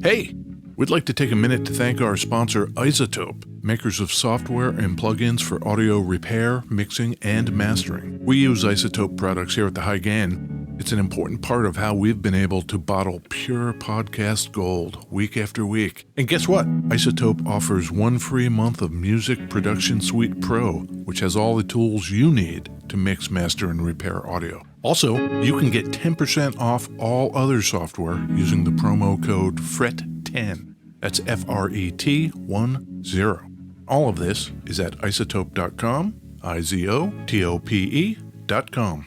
Hey, we'd like to take a minute to thank our sponsor, iZotope, makers of software and plugins for audio repair, mixing, and mastering. We use iZotope products here at the High Gain. It's an important part of how we've been able to bottle pure podcast gold week after week. And guess what? iZotope offers 1 free month of Music Production Suite Pro, which has all the tools you need to mix, master, and repair audio. Also, you can get 10% off all other software using the promo code FRET10. That's FRET10. All of this is at iZotope.com, IZOTOPE.com.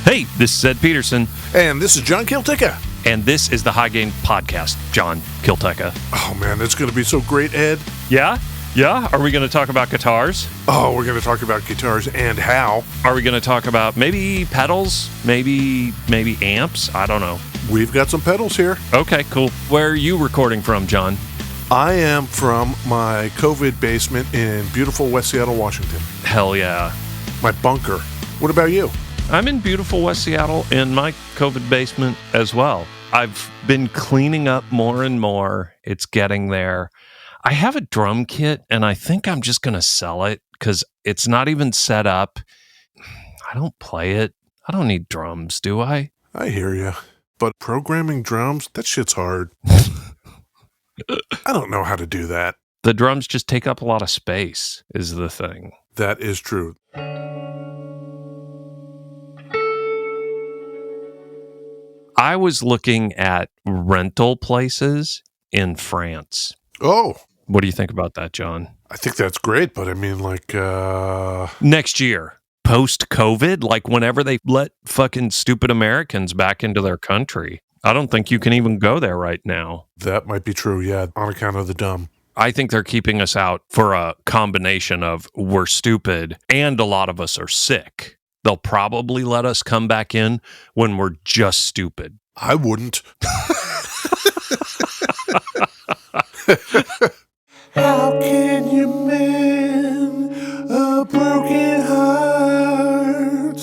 Hey, this is Ed Peterson. And this is John Kiltica. And this is the High Gain Podcast, John Kiltica. Oh man, that's going to be so great, Ed. Yeah? Are we going to talk about guitars? Oh, we're going to talk about guitars and how. Are we going to talk about maybe pedals? Maybe amps? I don't know. We've got some pedals here. Okay, cool. Where are you recording from, John? I am from my COVID basement in beautiful West Seattle, Washington. Hell yeah. My bunker. What about you? I'm in beautiful West Seattle in my COVID basement as well. I've been cleaning up more and more. It's getting there. I have a drum kit, and I think I'm just going to sell it because it's not even set up. I don't play it. I don't need drums, do I? I hear you. But programming drums, that shit's hard. I don't know how to do that. The drums just take up a lot of space, is the thing. That is true. I was looking at rental places in France. Oh. What do you think about that, John? I think that's great, but I mean, next year, post-COVID, like whenever they let fucking stupid Americans back into their country. I don't think you can even go there right now. That might be true, yeah, on account of the dumb. I think they're keeping us out for a combination of we're stupid and a lot of us are sick. They'll probably let us come back in when we're just stupid. I wouldn't. How can you mend a broken heart?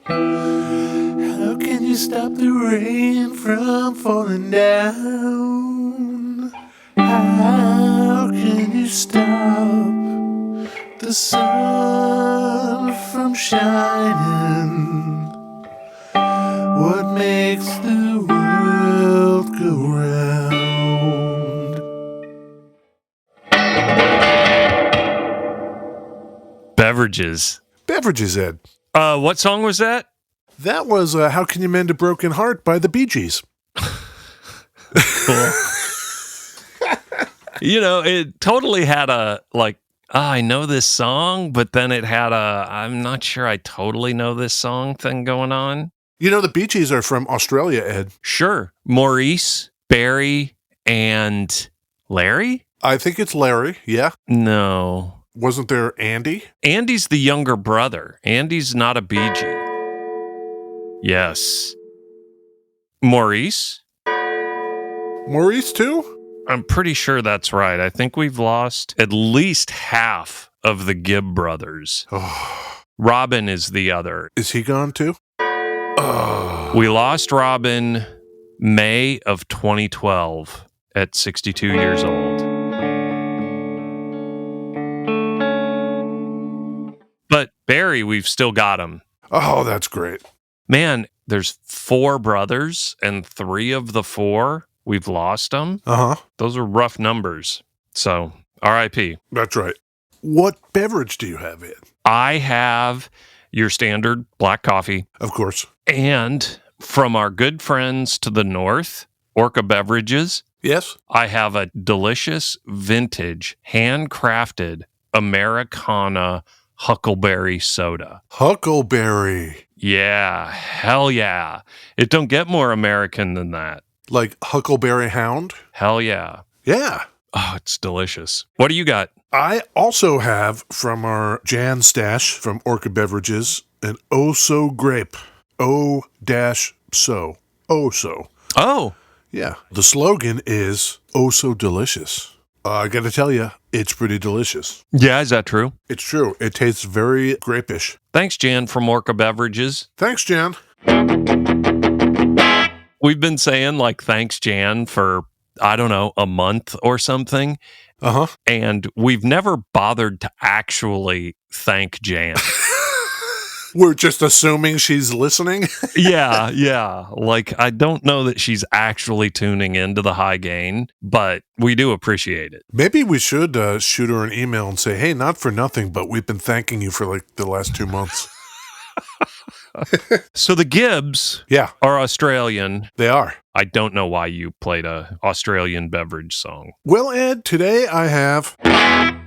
How can you stop the rain from falling down? How can you stop the sun from shining? What makes the world go round? Beverages, Ed. What song was that? That was How Can You Mend a Broken Heart by the Bee Gees. Cool. It totally had a, I know this song, but then it had I'm not sure I totally know this song thing going on. You know, the Bee Gees are from Australia, Ed. Sure. Maurice, Barry, and Larry? I think it's Larry, yeah. No. Wasn't there Andy? Andy's the younger brother. Andy's not a Bee Gee. Yes. Maurice? Maurice, too? I'm pretty sure that's right. I think we've lost at least half of the Gibb brothers. Oh. Robin is the other. Is he gone, too? Oh. We lost Robin May of 2012 at 62 years old. But Barry, we've still got him. Oh, that's great. Man, there's 4 brothers, and 3 of the 4, we've lost them. Uh-huh. Those are rough numbers. So, R.I.P. That's right. What beverage do you have, Ed? I have your standard black coffee. Of course. And from our good friends to the north, Orca Beverages. Yes. I have a delicious, vintage, handcrafted Americana Huckleberry soda. Huckleberry. Yeah, hell yeah. It don't get more American than that. Like Huckleberry Hound? Hell yeah. Yeah. Oh, it's delicious. What do you got? I also have from our Jan stash from Orca Beverages an Oh-So Grape. O-So. Oh-So. Oh. Yeah. The slogan is Oh So Delicious. I got to tell you, it's pretty delicious. Yeah, is that true? It's true. It tastes very grapish. Thanks, Jan, from Orca Beverages. Thanks, Jan. We've been saying, like, thanks, Jan, for, I don't know, a month or something. Uh-huh. And we've never bothered to actually thank Jan. We're just assuming she's listening. Yeah. Like, I don't know that she's actually tuning into the high gain, but we do appreciate it. Maybe we should shoot her an email and say, hey, not for nothing, but we've been thanking you for like the last 2 months. So the Gibbs are Australian. They are. I don't know why you played a Australian beverage song. Well, Ed, today I have...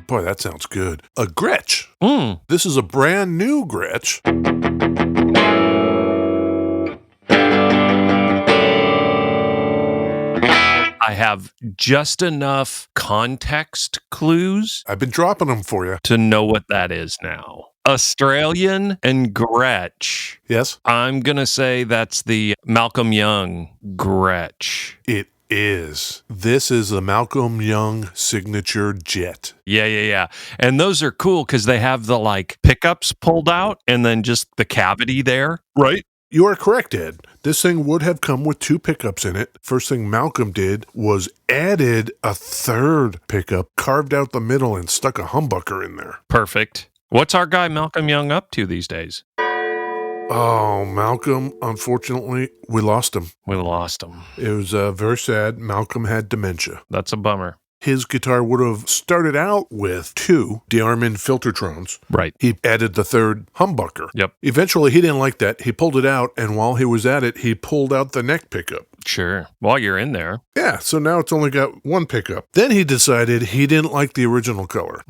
Boy, that sounds good. A Gretsch. This is a brand new Gretsch. I have just enough context clues. I've been dropping them for you. To know what that is now. Australian and Gretsch. Yes? I'm going to say that's the Malcolm Young Gretsch. It is. This is a Malcolm Young signature jet. Yeah. And those are cool because they have the like pickups pulled out and then just the cavity there, right? You are correct, Ed. This thing would have come with 2 pickups in it. First thing Malcolm did was added a 3rd pickup, carved out the middle, and stuck a humbucker in there. Perfect. What's our guy Malcolm Young up to these days? Oh, Malcolm, unfortunately, we lost him. It was very sad. Malcolm had dementia. That's a bummer. His guitar would have started out with 2 Dearman Filtertrons. Right. He added the 3rd humbucker. Yep. Eventually, he didn't like that. He pulled it out, and while he was at it, he pulled out the neck pickup. Sure. While you're in there. Yeah, so now it's only got 1 pickup. Then he decided he didn't like the original color.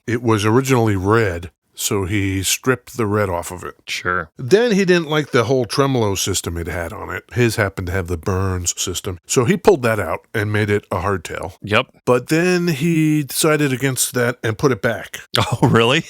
It was originally red, so he stripped the red off of it. Sure. Then he didn't like the whole tremolo system it had on it. His happened to have the Burns system. So he pulled that out and made it a hardtail. Yep. But then he decided against that and put it back. Oh, really?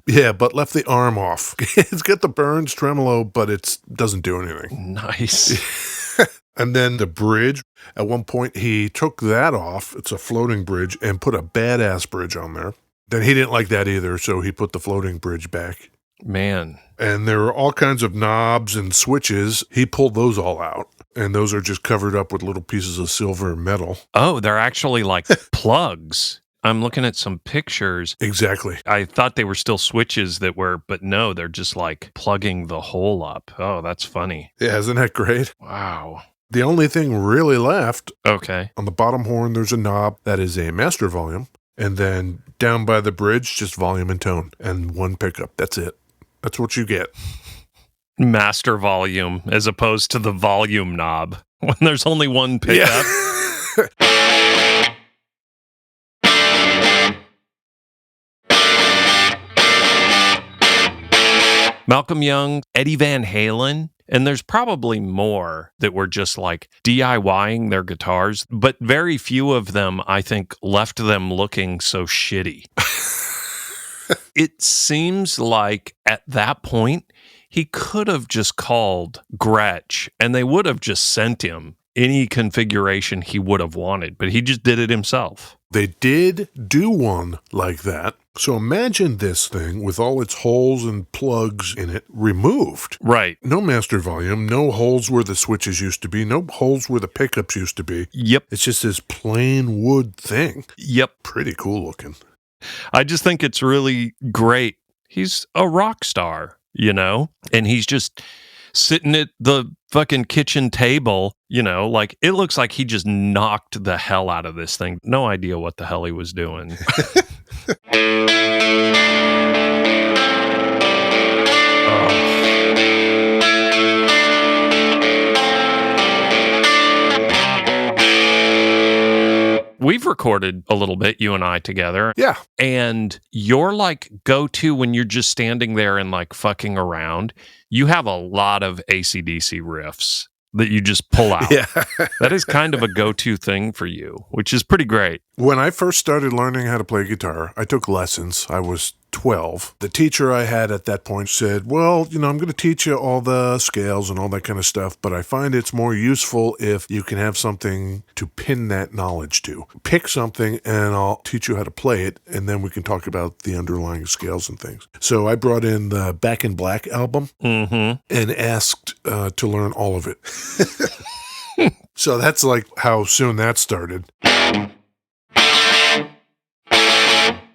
Yeah, but left the arm off. It's got the Burns tremolo, but it doesn't do anything. Nice. And then the bridge, at one point he took that off. It's a floating bridge and put a badass bridge on there. Then he didn't like that either, so he put the floating bridge back. Man. And there are all kinds of knobs and switches. He pulled those all out, and those are just covered up with little pieces of silver and metal. Oh, they're actually like plugs. I'm looking at some pictures. Exactly. I thought they were still switches but no, they're just like plugging the hole up. Oh, that's funny. Yeah, isn't that great? Wow. The only thing really left, okay, on the bottom horn, there's a knob that is a master volume. And then down by the bridge, just volume and tone and 1 pickup. That's it. That's what you get. Master volume as opposed to the volume knob when there's only 1 pickup. Yeah. Malcolm Young, Eddie Van Halen. And there's probably more that were just like DIYing their guitars, but very few of them, I think, left them looking so shitty. It seems like at that point, he could have just called Gretsch and they would have just sent him any configuration he would have wanted, but he just did it himself. They did do one like that. So imagine this thing with all its holes and plugs in it removed. Right. No master volume, no holes where the switches used to be, no holes where the pickups used to be. Yep. It's just this plain wood thing. Yep. Pretty cool looking. I just think it's really great. He's a rock star, you know, and he's just sitting at the fucking kitchen table, you know, like it looks like he just knocked the hell out of this thing. No idea what the hell he was doing. We've recorded a little bit, you and I together. Yeah. And your like go-to when you're just standing there and like fucking around, you have a lot of AC/DC riffs that you just pull out. Yeah. That is kind of a go-to thing for you, which is pretty great. When I first started learning how to play guitar, I took lessons. I was 12. The teacher I had at that point said, well, I'm going to teach you all the scales and all that kind of stuff, but I find it's more useful if you can have something to pin that knowledge to. Pick something and I'll teach you how to play it, and then we can talk about the underlying scales and things. So I brought in the Back in Black album and asked to learn all of it. So that's like how soon that started.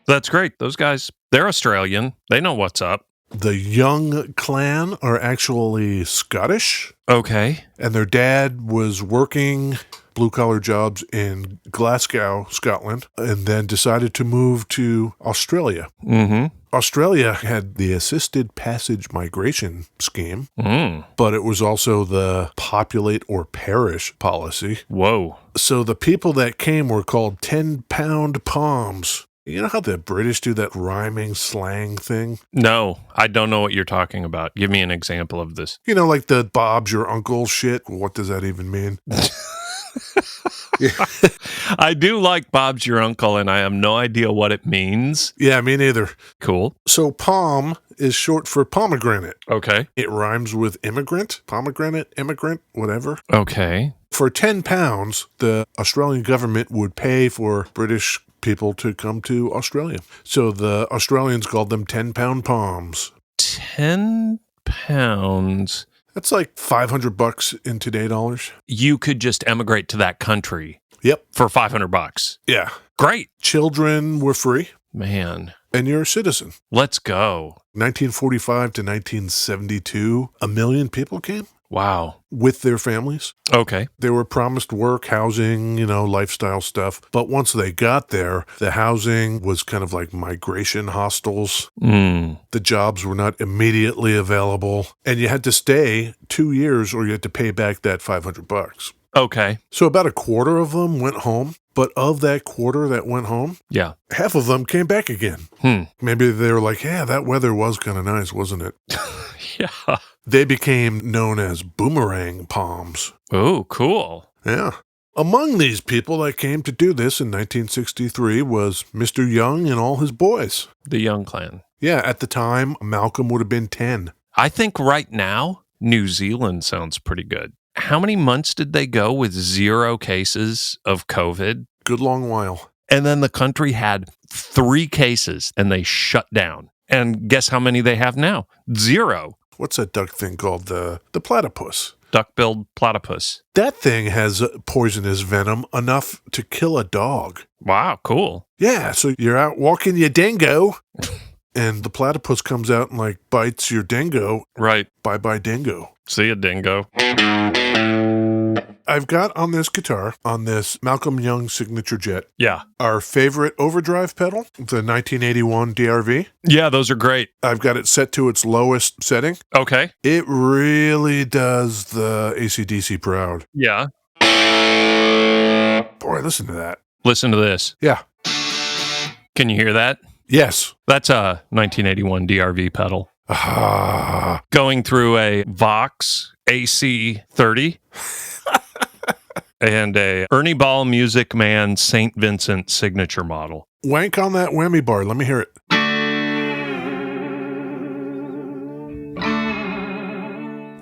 That's great. Those guys, they're Australian. They know what's up. The Young clan are actually Scottish. Okay. And their dad was working blue-collar jobs in Glasgow, Scotland, and then decided to move to Australia. Australia had the assisted passage migration scheme, but it was also the populate or perish policy. Whoa. So the people that came were called 10-pound palms. You know how the British do that rhyming slang thing? No, I don't know what you're talking about. Give me an example of this. Like the Bob's your uncle shit. What does that even mean? I do like Bob's your uncle, and I have no idea what it means. Yeah, me neither. Cool. So palm is short for pomegranate. Okay. It rhymes with immigrant, pomegranate, immigrant, whatever. Okay. For 10 pounds, the Australian government would pay for British people to come to Australia. So the Australians called them 10-pound palms. 10 pounds. That's like $500 in today dollars. You could just emigrate to that country. Yep. For $500. Yeah. Great. Children were free. Man. And you're a citizen. Let's go. 1945 to 1972, 1 million people came. Wow. With their families. Okay. They were promised work, housing, lifestyle stuff. But once they got there, the housing was kind of like migration hostels. The jobs were not immediately available. And you had to stay 2 years or you had to pay back that $500. Okay. So about a quarter of them went home. But of that quarter that went home, yeah, half of them came back again. Maybe they were like, yeah, that weather was kind of nice, wasn't it? Yeah. They became known as boomerang palms. Oh, cool. Yeah. Among these people that came to do this in 1963 was Mr. Young and all his boys. The Young clan. Yeah, at the time, Malcolm would have been 10. I think right now, New Zealand sounds pretty good. How many months did they go with 0 cases of COVID? Good long while. And then the country had 3 cases and they shut down. And guess how many they have now? 0. What's that duck thing called? The platypus. Duck-billed platypus. That thing has poisonous venom enough to kill a dog. Wow, cool. Yeah, so you're out walking your dingo, and the platypus comes out and bites your dingo. Right. Bye-bye dingo. See ya, dingo. I've got on this guitar, on this Malcolm Young Signature Jet, yeah, our favorite overdrive pedal, the 1981 DRV. Yeah, those are great. I've got it set to its lowest setting. Okay. It really does the AC/DC proud. Yeah. Boy, listen to that. Listen to this. Yeah. Can you hear that? Yes. That's a 1981 DRV pedal. Ah. Going through a Vox AC30 and a Ernie Ball Music Man St. Vincent signature model. Wank on that whammy bar. Let me hear it.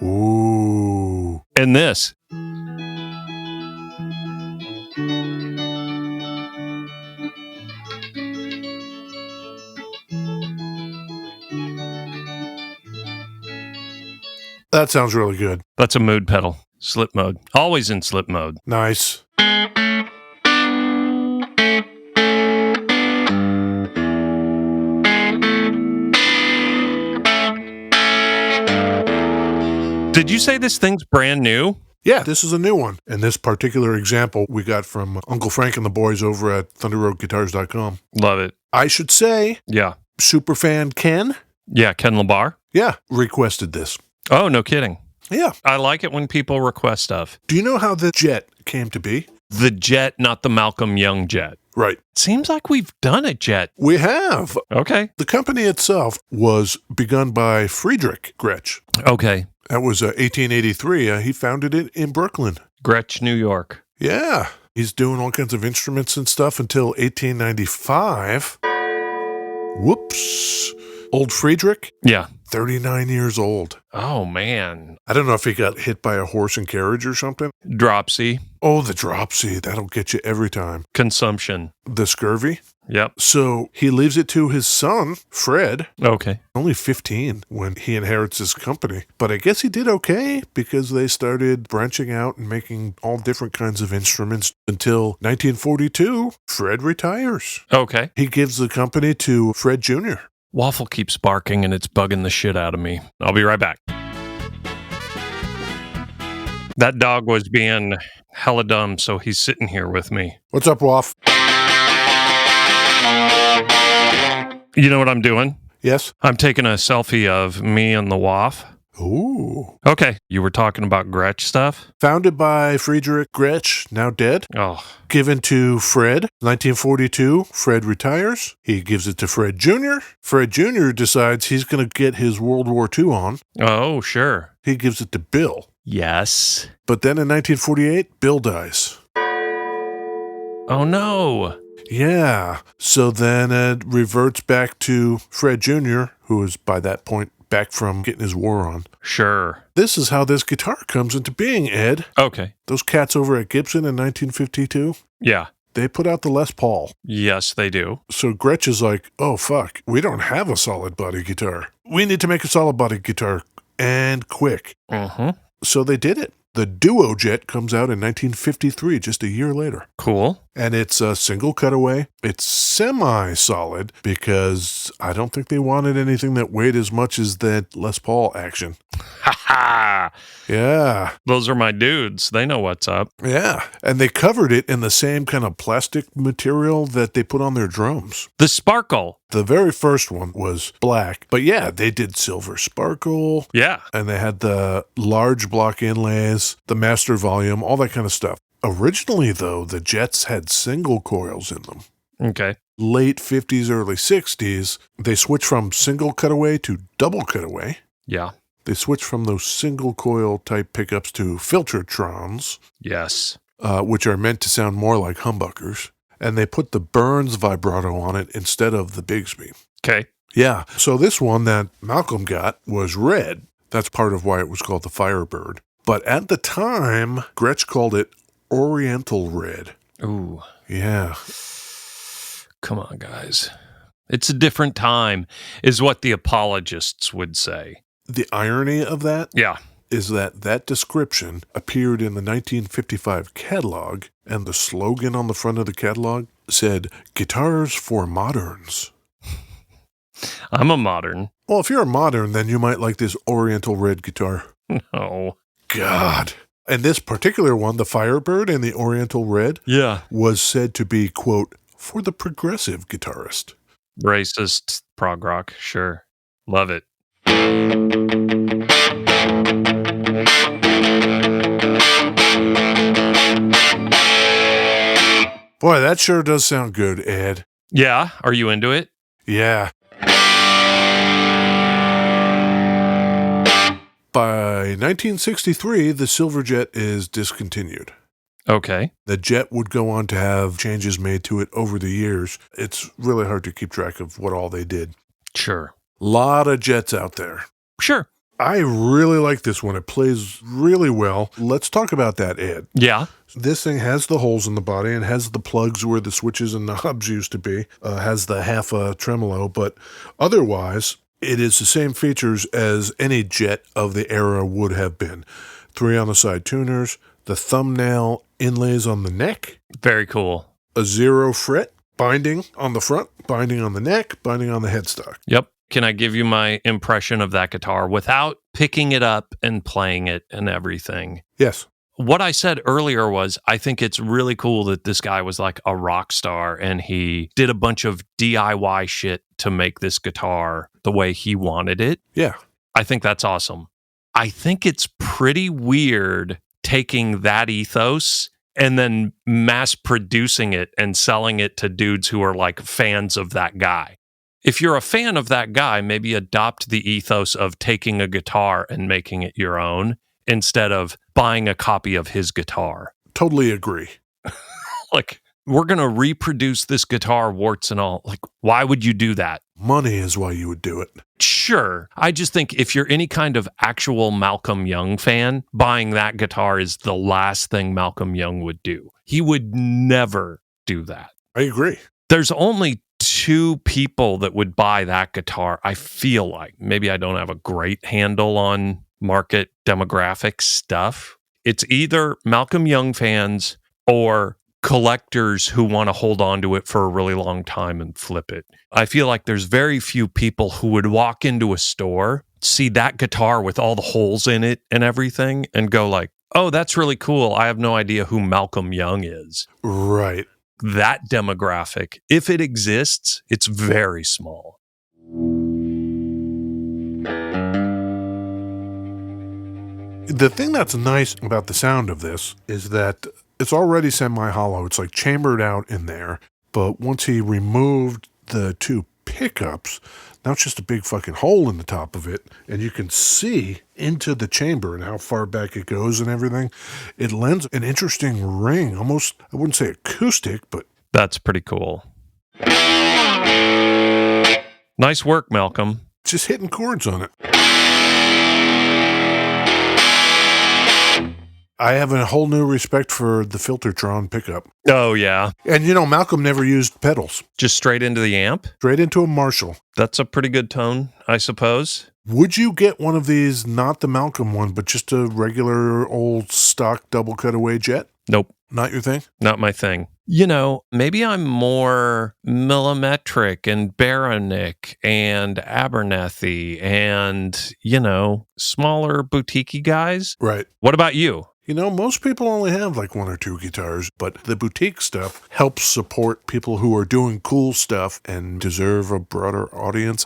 Ooh. And this. That sounds really good. That's a mood pedal. Slip mode. Always in slip mode. Nice. Did you say this thing's brand new? Yeah, this is a new one. And this particular example we got from Uncle Frank and the boys over at ThunderRoadGuitars.com. Love it. I should say, yeah, superfan Ken. Yeah, Ken Labar. Yeah, requested this. Oh, no kidding. Yeah. I like it when people request stuff. Do you know how the Jet came to be? The Jet, not the Malcolm Young Jet. Right. Seems like we've done a Jet. We have. Okay. The company itself was begun by Friedrich Gretsch. Okay. That was 1883. He founded it in Brooklyn. Gretsch, New York. Yeah. He's doing all kinds of instruments and stuff until 1895. Whoops. Old Friedrich, Yeah. 39 years old. Oh, man. I don't know if he got hit by a horse and carriage or something. Dropsy. Oh, the dropsy. That'll get you every time. Consumption. The scurvy. Yep. So he leaves it to his son, Fred, Okay. only 15 when he inherits his company. But I guess he did okay because they started branching out and making all different kinds of instruments until 1942, Fred retires. Okay. He gives the company to Fred Jr. Waffle keeps barking and it's bugging the shit out of me. I'll be right back. That dog was being hella dumb, so he's sitting here with me. What's up, Waff? You know what I'm doing? Yes? I'm taking a selfie of me and the Waff. Ooh. Okay, you were talking about Gretsch stuff? Founded by Friedrich Gretsch, now dead. Oh, Given to Fred, 1942, Fred retires. He gives it to Fred Jr. Fred Jr. decides he's going to get his World War II on. oh, sure. He gives it to Bill. Yes. But then in 1948, Bill dies. Oh, no. Yeah. So then it reverts back to Fred Jr., who is by that point back from getting his war on. Sure. This is how this guitar comes into being, Ed. Okay. Those cats over at Gibson in 1952, Yeah. they put out the Les Paul. Yes, they do. So Gretsch is like, oh, fuck, we don't have a solid body guitar. We need to make a solid body guitar, and quick. Mm-hmm. So they did it. The Duo Jet comes out in 1953, just a year later. Cool. And it's a single cutaway. It's semi-solid because I don't think they wanted anything that weighed as much as that Les Paul action. Ha ha! Yeah. Those are my dudes. They know what's up. Yeah. And they covered it in the same kind of plastic material that they put on their drums. The sparkle. The very first one was black, but yeah, they did silver sparkle. Yeah. And they had the large block inlays, the master volume, all that kind of stuff. Originally, though, the Jets had single coils in them. Okay. Late 50s, early 60s, they switched from single cutaway to double cutaway. Yeah. They switched from those single coil type pickups to Filtertrons, Yes. which are meant to sound more like humbuckers. And they put the Burns vibrato on it instead of the Bigsby. Okay. Yeah, so this one that Malcolm got was red. That's part of why it was called the Firebird. But at the time, Gretsch called it Oriental Red. Ooh. Yeah. Come on, guys. It's a different time, is what the apologists would say. The irony of that Yeah. is that that description appeared in the 1955 catalog, and the slogan on the front of the catalog said, "Guitars for Moderns." I'm a modern. Well, if you're a modern, then you might like this Oriental Red guitar. No. God. And this particular one, the Firebird and the Oriental Red, Yeah. was said to be, quote, for the progressive guitarist. Racist prog rock. Sure. Love it. Boy, that sure does sound good, Ed. Yeah. Are you into it? Yeah. By 1963, the Silverjet is discontinued. Okay. The Jet would go on to have changes made to it over the years. It's really hard to keep track of what all they did. Sure. Lot of Jets out there. Sure. I really like this one. It plays really well. Let's talk about that, Ed. Yeah. This thing has the holes in the body and has the plugs where the switches and knobs used to be. Has the half a tremolo, but otherwise, it is the same features as any Jet of the era would have been. 3 on the side tuners, the thumbnail inlays on the neck, Very cool. a 0 fret binding on the front, binding on the neck, binding on the headstock. Yep. Can I give you my impression of that guitar without picking it up and playing it and everything? Yes. What I said earlier was I think it's really cool that this guy was like a rock star and he did a bunch of DIY shit to make this guitar the way he wanted it. Yeah. I think that's awesome. I think it's pretty weird taking that ethos and then mass producing it and selling it to dudes who are like fans of that guy. If you're a fan of that guy, maybe adopt the ethos of taking a guitar and making it your own instead of buying a copy of his guitar. Totally agree. Like, we're going to reproduce this guitar, warts and all. Like, why would you do that? Money is why you would do it. Sure. I just think if you're any kind of actual Malcolm Young fan, buying that guitar is the last thing Malcolm Young would do. He would never do that. I agree. There's only 2 people that would buy that guitar, I feel like. Maybe I don't have a great handle on market demographic stuff. It's either Malcolm Young fans or collectors who want to hold on to it for a really long time and flip it. I feel like there's very few people who would walk into a store, see that guitar with all the holes in it and everything, and go like, oh, that's really cool. I have no idea who Malcolm Young is. Right. That demographic, if it exists, it's very small. The thing that's nice about the sound of this is that it's already semi-hollow. It's like chambered out in there. But once he removed the 2 pickups, now it's just a big fucking hole in the top of it. And you can see into the chamber and how far back it goes and everything. It lends an interesting ring. Almost, I wouldn't say acoustic, but... That's pretty cool. Nice work, Malcolm. Just hitting chords on it. I have a whole new respect for the Filtertron pickup. Oh, yeah. And, Malcolm never used pedals. Just straight into the amp? Straight into a Marshall. That's a pretty good tone, I suppose. Would you get one of these, not the Malcolm one, but just a regular old stock double cutaway jet? Nope. Not your thing? Not my thing. Maybe I'm more millimetric and Baronic and Abernethy and, smaller boutique guys. Right. What about you? Most people only have like 1 or 2 guitars, but the boutique stuff helps support people who are doing cool stuff and deserve a broader audience.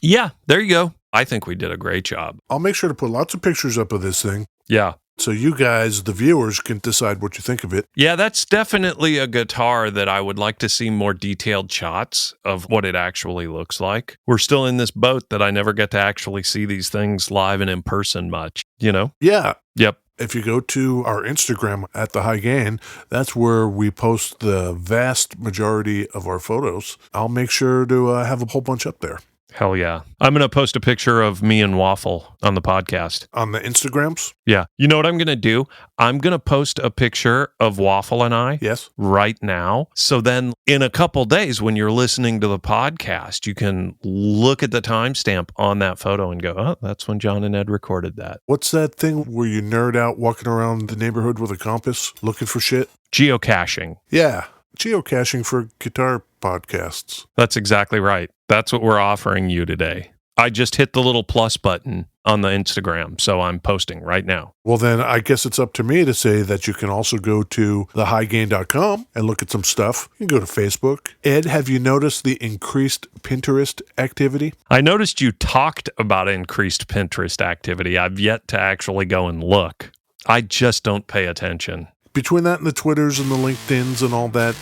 Yeah, there you go. I think we did a great job. I'll make sure to put lots of pictures up of this thing. Yeah. So you guys, the viewers, can decide what you think of it. Yeah, that's definitely a guitar that I would like to see more detailed shots of what it actually looks like. We're still in this boat that I never get to actually see these things live and in person much, Yeah. Yep. If you go to our Instagram at The High Gain, that's where we post the vast majority of our photos. I'll make sure to have a whole bunch up there. Hell yeah. I'm going to post a picture of me and Waffle on the podcast. On the Instagrams? Yeah. You know what I'm going to do? I'm going to post a picture of Waffle and I Yes. right now. So then in a couple days when you're listening to the podcast, you can look at the timestamp on that photo and go, oh, that's when John and Ed recorded that. What's that thing where you nerd out walking around the neighborhood with a compass looking for shit? Geocaching. Yeah. Geocaching for guitar podcasts. That's exactly right. That's what we're offering you today. I just hit the little plus button on the Instagram, so I'm posting right now. Well, then I guess it's up to me to say that you can also go to thehighgain.com and look at some stuff. You can go to Facebook. Ed, have you noticed the increased Pinterest activity? I noticed you talked about increased Pinterest activity. I've yet to actually go and look. I just don't pay attention. Between that and the Twitters and the LinkedIns and all that,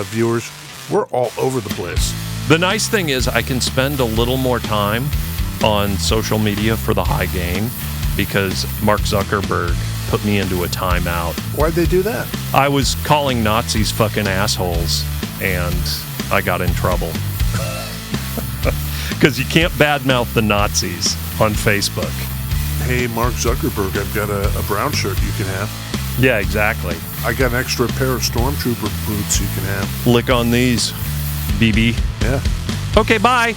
viewers, we're all over the place. The nice thing is I can spend a little more time on social media for the High Gain because Mark Zuckerberg put me into a timeout. Why'd they do that? I was calling Nazis fucking assholes, and I got in trouble. Because you can't badmouth the Nazis on Facebook. Hey, Mark Zuckerberg, I've got a brown shirt you can have. Yeah, exactly. I got an extra pair of Stormtrooper boots you can have. Lick on these, BB. Yeah. Okay, bye.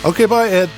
Okay, bye, Ed.